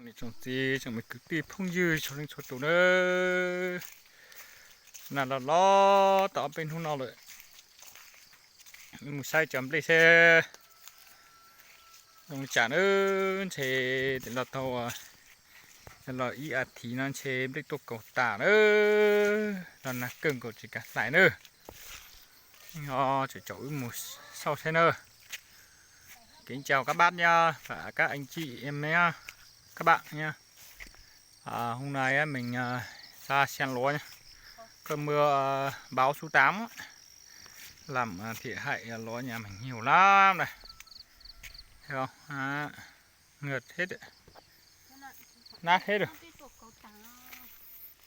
này trồng gì chẳng mấy cứ đi phong dư cho nên cho tụi nó là lo tạo bên hôm nào rồi một sai chấm lấy xe ông trả nữa thì để là tàu là ý thì nó chế lấy tổ cầu tả nữa là cưng của chỉ cả lại nữa chỉ chổi một sau xe nữa. Kính chào các bác nha và các anh chị em nhé, các bạn nha. Hôm nay mình ra xem lúa nhé. Cơn mưa bão số 8 làm thiệt hại lúa nhà mình nhiều lắm này, thấy không? Ngợt hết đấy. Nát hết rồi.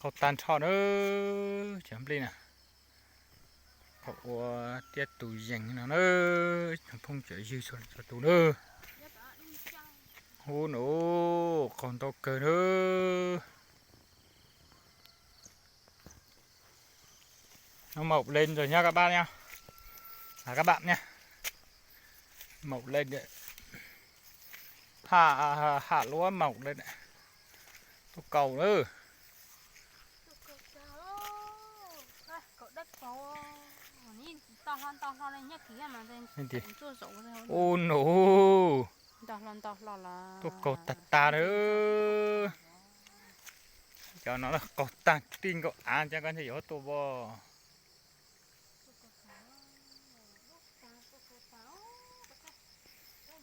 Cầu tàn tròn nữa chấm lên nè. Cậu tiết tù dành nào nữa không chở dư cho tù nữa. Ô nổ còn to cờ nữa. Nó mọc lên rồi nha các bạn nha. Các bạn nha. Mọc lên đấy. Hạ lúa mọc lên đấy. Tô cầu nữa. Ô nổ. Tô cầu tà nữa. Cho nó là cầu tàn tin cậu ăn cho con thì có tô bò.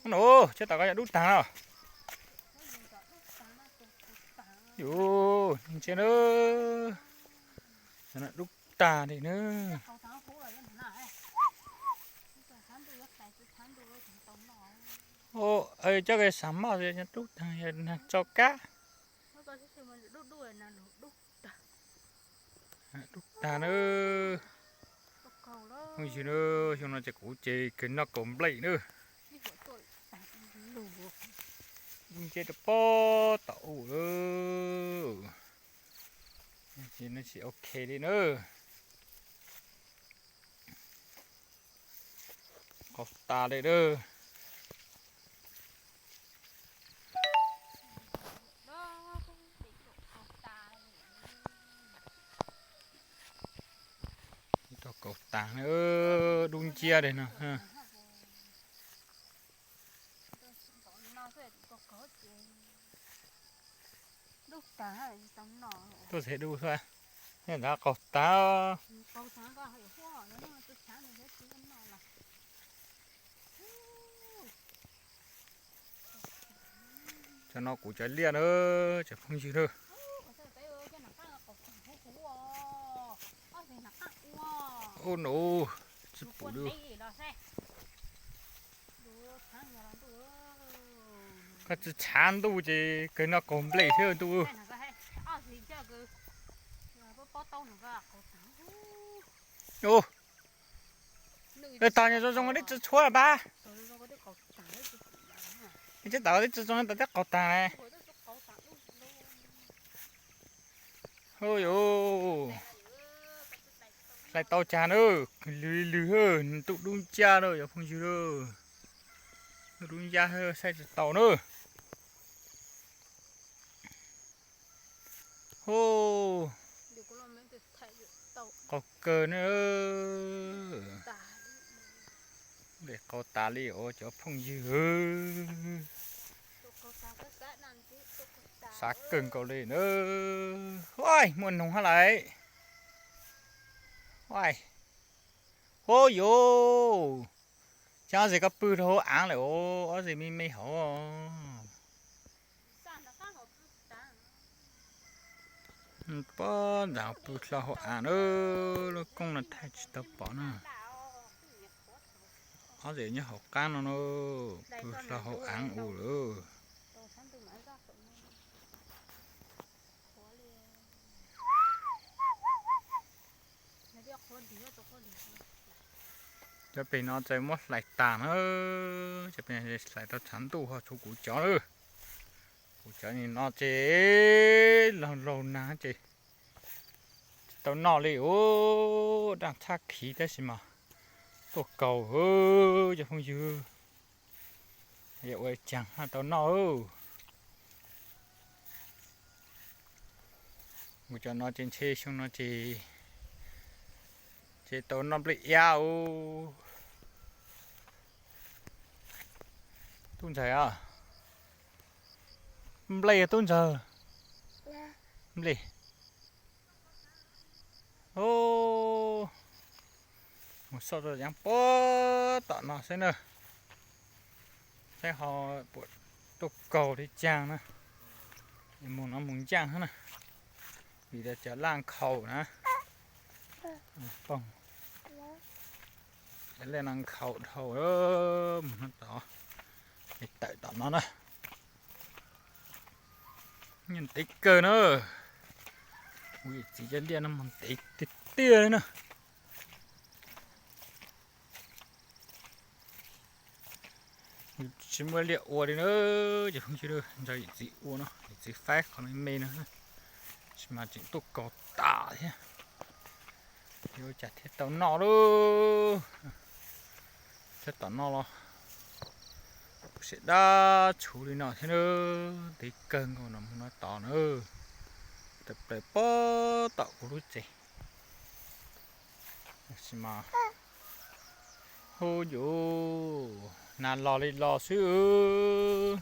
Nổ, chết tao có đút tàng nào. Vô, nhìn trên nữa. Nó đút tà thì nữa. Ô, ơi chắc cái sắm màu gì đút tàng cho cá. Đút tà nữa. Ôi chứ nữa, chúng nó sẽ cố chế cái nó cổng lệ nữa. Chế được bó tẩu nữa. Thì nó sẽ ok đi nữa. Có ta đây nữa. Cho cầu tàng nữa đun chia đây nè. Tôi sẽ đu thôi. Hiện ra cầu tá cho nó củ trái liền nữa, chả không gì nữa. Ô nổ, chụp bù đưa. Cái chữ chán tu chứ cái nó còn lấy theo tu. Ô, cái tao nhà trong cái chữ chua là ba. Cái chữ tao cái trong cái cầu tà này. Ôi ô, lại tao chán nữa, lười hơn, tụ đun cha rồi, không chịu đâu. Đun cha hơi sai tàu nữa. Ô, có cờ nữa. Để có tá liệu cho phong dư. Xác cưng cậu lên nữa. Ôi, muốn nóng hả lại. Ôi. Ô dô. Cháu gì có bự thô án lại ô. Ở gì mình hổ. Bó đảo bự là hổ án ơ. Nó cũng là thay chỉ tập bỏ nữa. Ở gì nhá hổ can nó bự là hổ án ủ nữa. Cho bên nó chơi mất lại tàn ơ, cho bên lại tao chắn tủ họ chú củ chó ơ, củ chó nhìn nó chế lâu ná chế, tao nọ li ô đang thắc khí đấy xí mà, tổ cầu ơ, cho không dư, vậy vậy chẳng tao nọ ơ, một cho nó trên xe xong nó chỉ tốn nó bị yao tuôn chảy à mày tuôn giờ mày ô một số rồi dáng bó tọt nó xem nữa thấy họ buộc tục cầu đi chàng nữa muốn nó muốn chàng hơn nè vì đã trở lang khẩu nè không để lên ăn khẩu thầu đó nó tỏ để tại tọt nó nè nhìn tích cơ nữa ui chỉ chân điện nó mình tích tia đấy nè chỉ mới liệu ua đi nữa chứ không chứ được rồi gì ua nó chỉ phát còn mấy mê nữa chỉ mà chỉ tục có tả thế vô chặt hết tàu nọ luôn hết tàu nọ lo sẽ đa chủ đi nọ thế nữa tí cân còn nó muốn nói tỏ nữa tập để bó tàu của lúc gì chỉ mà hô dụ nàn lò đi lò xứ